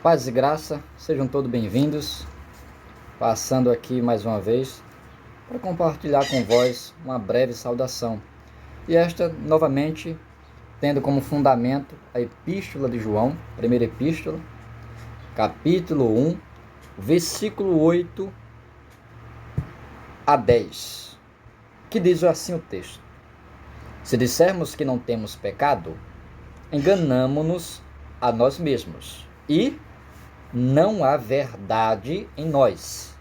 Paz e graça, sejam todos bem-vindos. Passando aqui mais uma vez para compartilhar com vós uma breve saudação. E esta, novamente, tendo como fundamento a Epístola de João, primeira Epístola, capítulo 1, versículo 8 a 10, que diz assim o texto: Se dissermos que não temos pecado, enganamo-nos a nós mesmos, e não há verdade em nós.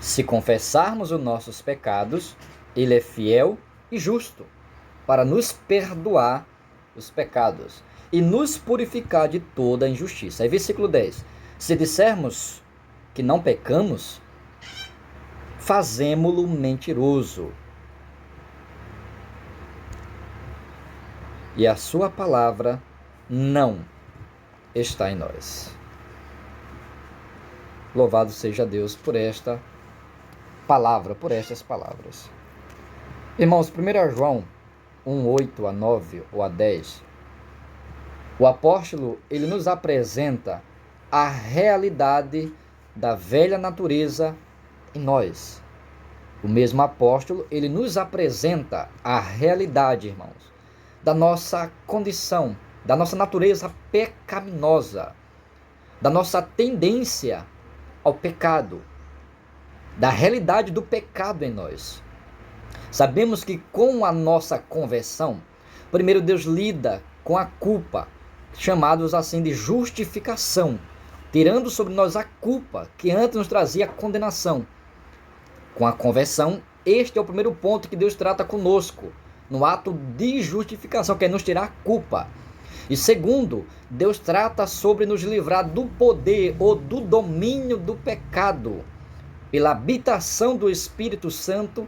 Se confessarmos os nossos pecados, Ele é fiel e justo para nos perdoar os pecados e nos purificar de toda a injustiça. Aí, versículo 10. Se dissermos que não pecamos, fazemo-lo mentiroso, e a sua palavra não está em nós. Louvado seja Deus por esta palavra, por estas palavras. Irmãos, 1 João 1, 8 a 9 ou a 10, o apóstolo, ele nos apresenta a realidade da velha natureza em nós. O mesmo apóstolo, ele nos apresenta a realidade, irmãos, da nossa condição, da nossa natureza pecaminosa, da nossa tendência ao pecado, da realidade do pecado em nós. Sabemos que com a nossa conversão, primeiro Deus lida com a culpa, chamados assim de justificação, tirando sobre nós a culpa que antes nos trazia condenação. Com a conversão, este é o primeiro ponto que Deus trata conosco, no ato de justificação, que é nos tirar a culpa. E segundo, Deus trata sobre nos livrar do poder ou do domínio do pecado, pela habitação do Espírito Santo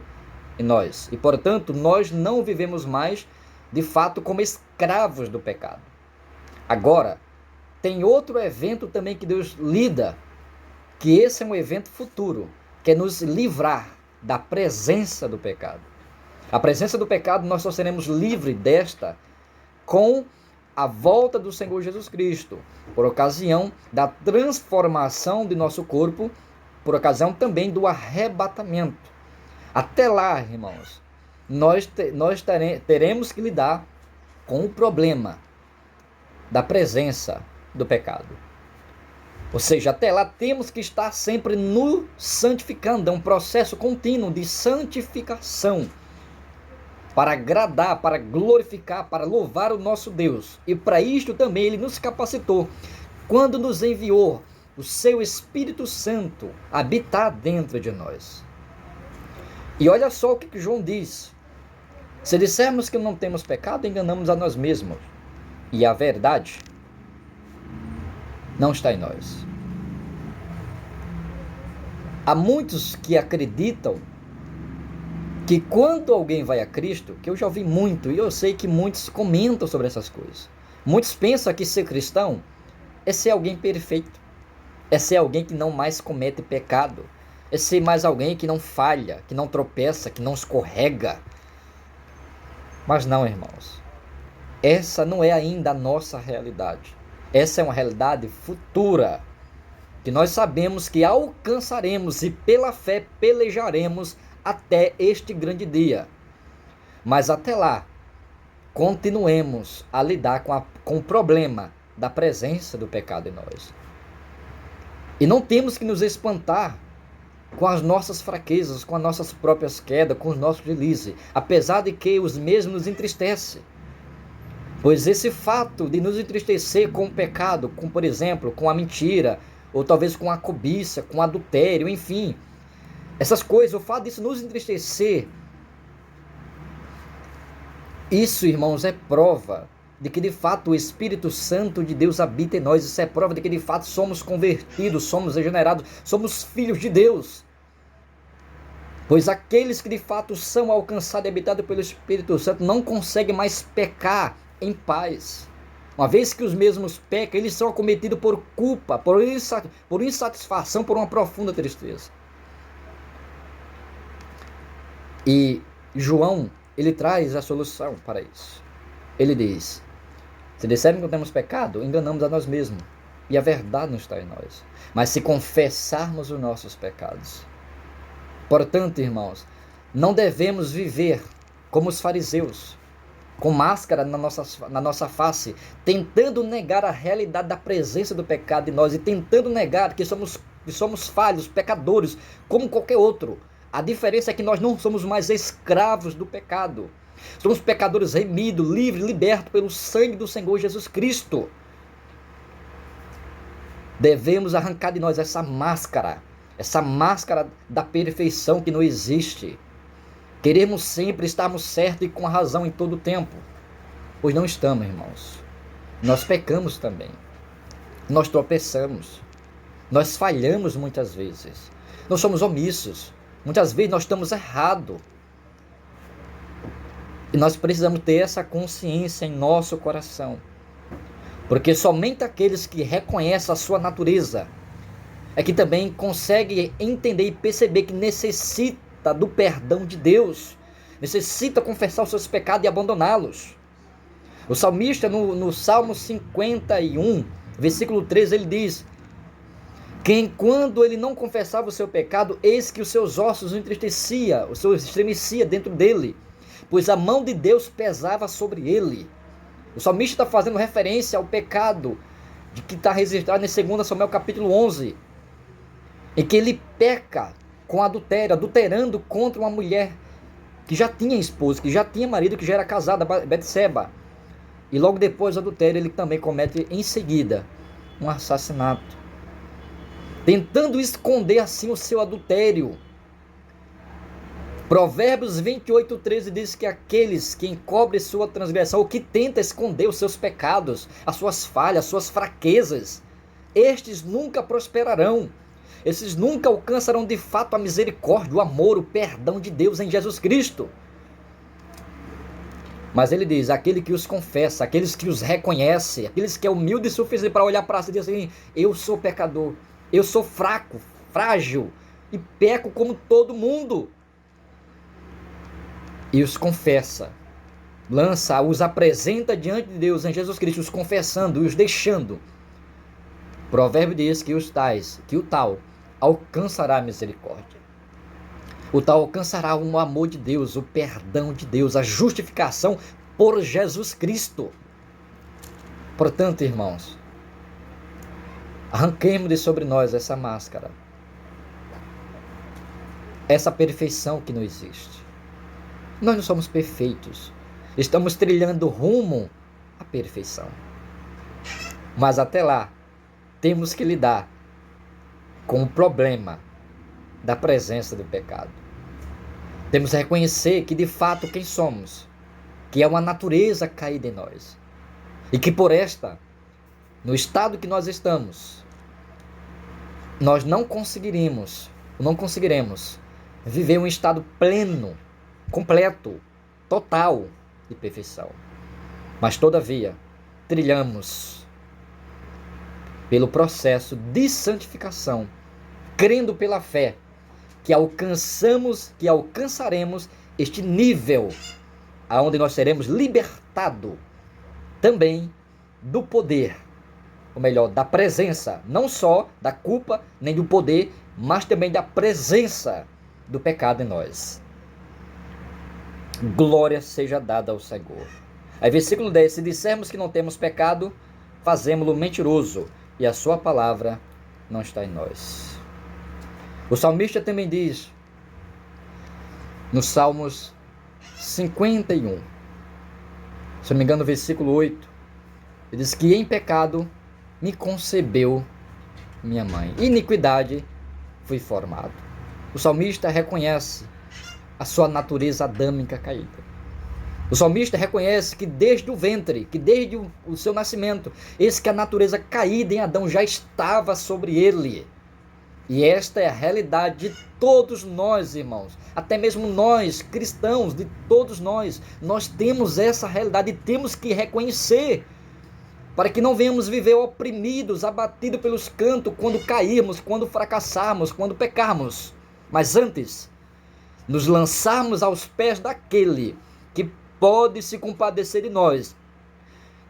em nós. E, portanto, nós não vivemos mais, de fato, como escravos do pecado. Agora, tem outro evento também que Deus lida, que esse é um evento futuro, que é nos livrar da presença do pecado. A presença do pecado nós só seremos livres desta com a volta do Senhor Jesus Cristo, por ocasião da transformação de nosso corpo, por ocasião também do arrebatamento. Até lá, irmãos, nós teremos que lidar com o problema da presença do pecado. Ou seja, até lá temos que estar sempre nos santificando. É um processo contínuo de santificação para agradar, para glorificar, para louvar o nosso Deus. E para isto também Ele nos capacitou quando nos enviou o seu Espírito Santo habitar dentro de nós. E olha só o que João diz: se dissermos que não temos pecado, enganamos a nós mesmos, e a verdade não está em nós. Há muitos que acreditam que quando alguém vai a Cristo, que eu já ouvi muito, e eu sei que muitos comentam sobre essas coisas, muitos pensam que ser cristão é ser alguém perfeito, é ser alguém que não mais comete pecado, é ser mais alguém que não falha, que não tropeça, que não escorrega. Mas não, irmãos, essa não é ainda a nossa realidade. Essa é uma realidade futura, que nós sabemos que alcançaremos e pela fé pelejaremos até este grande dia. Mas até lá, continuemos a lidar com o problema da presença do pecado em nós. E não temos que nos espantar com as nossas fraquezas, com as nossas próprias quedas, com os nossos deslizes, apesar de que os mesmos nos entristecem. Pois esse fato de nos entristecer com o pecado, com, por exemplo, com a mentira, ou talvez com a cobiça, com o adultério, enfim, essas coisas, o fato disso nos entristecer, isso, irmãos, é prova de que de fato o Espírito Santo de Deus habita em nós. Isso é prova de que de fato somos convertidos, somos regenerados, somos filhos de Deus. Pois aqueles que de fato são alcançados e habitados pelo Espírito Santo não conseguem mais pecar em paz. Uma vez que os mesmos pecam, eles são acometidos por culpa, por insatisfação, por uma profunda tristeza. E João, ele traz a solução para isso. Ele diz: Se dissermos que não temos pecado, enganamos a nós mesmos. E a verdade não está em nós. Mas se confessarmos os nossos pecados. Portanto, irmãos, não devemos viver como os fariseus, com máscara na nossa face, tentando negar a realidade da presença do pecado em nós e tentando negar que somos falhos, pecadores, como qualquer outro. A diferença é que nós não somos mais escravos do pecado. Somos pecadores remidos, livres, libertos pelo sangue do Senhor Jesus Cristo. Devemos arrancar de nós essa máscara da perfeição que não existe. Queremos sempre estarmos certos e com a razão em todo o tempo. Pois não estamos, irmãos. Nós pecamos também. Nós tropeçamos. Nós falhamos muitas vezes. Nós somos omissos. Muitas vezes nós estamos errados. E nós precisamos ter essa consciência em nosso coração. Porque somente aqueles que reconhecem a sua natureza é que também conseguem entender e perceber que necessita do perdão de Deus. Necessita confessar os seus pecados e abandoná-los. O salmista no Salmo 51, versículo 13, ele diz: que enquanto ele não confessava o seu pecado, eis que os seus ossos o entristecia, o seu estremecia dentro dele, pois a mão de Deus pesava sobre ele. O salmista está fazendo referência ao pecado de que está registrado em 2 Samuel capítulo 11, em que ele peca com adultério, adulterando contra uma mulher que já tinha esposa, que já tinha marido, que já era casada, Betseba. E logo depois do adultério, ele também comete em seguida um assassinato, tentando esconder assim o seu adultério. Provérbios 28:13 diz que aqueles que encobrem sua transgressão, ou que tenta esconder os seus pecados, as suas falhas, as suas fraquezas, estes nunca prosperarão. Esses nunca alcançarão de fato a misericórdia, o amor, o perdão de Deus em Jesus Cristo. Mas ele diz, aquele que os confessa, aqueles que os reconhece, aqueles que é humilde e suficiente para olhar para si e dizer assim: eu sou pecador, eu sou fraco, frágil e peco como todo mundo. E os confessa, os apresenta diante de Deus em Jesus Cristo, os confessando e os deixando. O provérbio diz que o tal alcançará a misericórdia. O tal alcançará o amor de Deus, o perdão de Deus, a justificação por Jesus Cristo. Portanto, irmãos, arranquemos de sobre nós essa máscara, essa perfeição que não existe. Nós não somos perfeitos. Estamos trilhando rumo à perfeição. Mas até lá, temos que lidar com o problema da presença do pecado. Temos que reconhecer que de fato quem somos, que é uma natureza caída em nós. E que por esta, no estado que nós estamos, nós não conseguiremos viver um estado pleno, completo, total de perfeição. Mas todavia, trilhamos pelo processo de santificação, crendo pela fé que alcançaremos este nível aonde nós seremos libertados também do poder, ou melhor, da presença, não só da culpa nem do poder, mas também da presença do pecado em nós. Glória seja dada ao Senhor. Aí versículo 10, se dissermos que não temos pecado, fazemo-lo mentiroso, e a sua palavra não está em nós. O salmista também diz, nos Salmos 51, se não me engano, versículo 8, ele diz que em pecado me concebeu minha mãe, iniquidade fui formado. O salmista reconhece a sua natureza adâmica caída. O salmista reconhece que desde o ventre, que desde o seu nascimento, eis que a natureza caída em Adão já estava sobre ele. E esta é a realidade de todos nós, irmãos. Até mesmo nós, cristãos, de todos nós temos essa realidade e temos que reconhecer, para que não venhamos viver oprimidos, abatidos pelos cantos, quando cairmos, quando fracassarmos, quando pecarmos. Mas antes, nos lançarmos aos pés daquele que pode se compadecer de nós,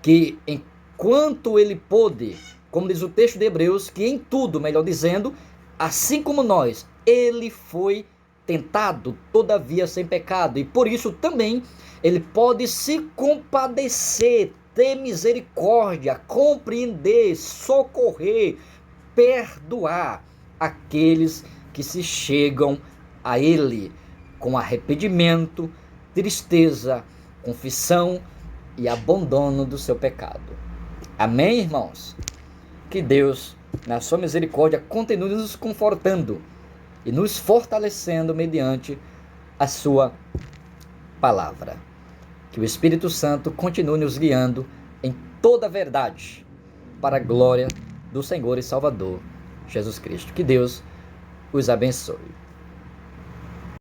que enquanto ele pôde, como diz o texto de Hebreus, que em tudo, melhor dizendo, assim como nós, ele foi tentado, todavia sem pecado, e por isso também ele pode se compadecer, ter misericórdia, compreender, socorrer, perdoar aqueles que se chegam a ele com arrependimento, tristeza, confissão e abandono do seu pecado. Amém, irmãos? Que Deus, na sua misericórdia, continue nos confortando e nos fortalecendo mediante a sua palavra. Que o Espírito Santo continue nos guiando em toda a verdade, para a glória do Senhor e Salvador Jesus Cristo. Que Deus os abençoe.